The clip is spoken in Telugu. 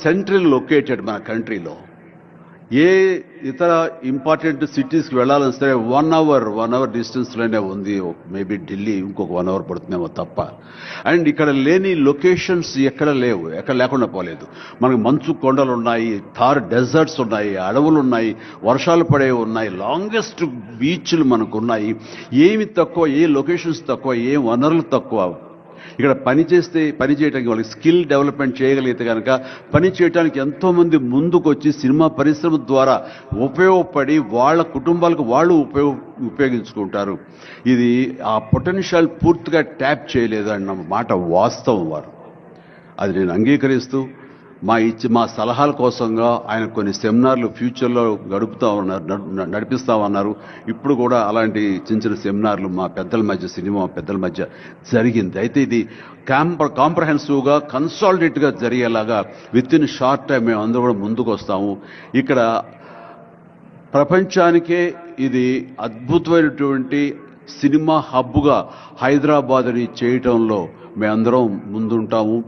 సెంట్రల్ లొకేటెడ్ మన కంట్రీలో. ఏ ఇతర ఇంపార్టెంట్ సిటీస్కి వెళ్ళాలని సరే 1 అవర్ డిస్టెన్స్లోనే ఉంది. మేబీ ఢిల్లీ ఇంకొక 1 అవర్ పడుతుందేమో తప్ప. అండ్ ఇక్కడ లేని లొకేషన్స్ ఎక్కడ లేవు, ఎక్కడ లేకుండా పోలేదు. మనకు మంచు కొండలు ఉన్నాయి, థార్ డెజర్ట్స్ ఉన్నాయి, అడవులు ఉన్నాయి, వర్షాలు పడే ఉన్నాయి, లాంగెస్ట్ బీచ్లు మనకు ఉన్నాయి. ఏమి తక్కువ, ఏ లొకేషన్స్ తక్కువ, ఏ వనరులు తక్కువ. ఇక్కడ పని చేయడానికి వాళ్ళకి స్కిల్ డెవలప్మెంట్ చేయగలిగితే కనుక పని చేయడానికి ఎంతోమంది ముందుకు వచ్చి సినిమా పరిశ్రమ ద్వారా ఉపయోగపడి వాళ్ళ కుటుంబాలకు వాళ్ళు ఉపయోగించుకుంటారు. ఇది ఆ పొటెన్షియల్ పూర్తిగా ట్యాప్ చేయలేదు అన్న మాట వాస్తవం. వారు అది నేను అంగీకరిస్తూ మా సలహాల కోసంగా ఆయన కొన్ని సెమినార్లు ఫ్యూచర్లో నడిపిస్తామన్నారు. ఇప్పుడు కూడా అలాంటి చిన్న సెమినార్లు మా పెద్దల మధ్య, సినిమా పెద్దల మధ్య జరిగింది. అయితే ఇది కాంప్రహెన్సివ్గా, కన్సాలిడేట్గా జరిగేలాగా విత్ ఇన్ షార్ట్ టైం మేము అందరూ కూడా ముందుకు వస్తాము. ఇక్కడ ప్రపంచానికే ఇది అద్భుతమైనటువంటి సినిమా హబ్గా హైదరాబాద్ని చేయటంలో మేమందరం ముందుంటాము.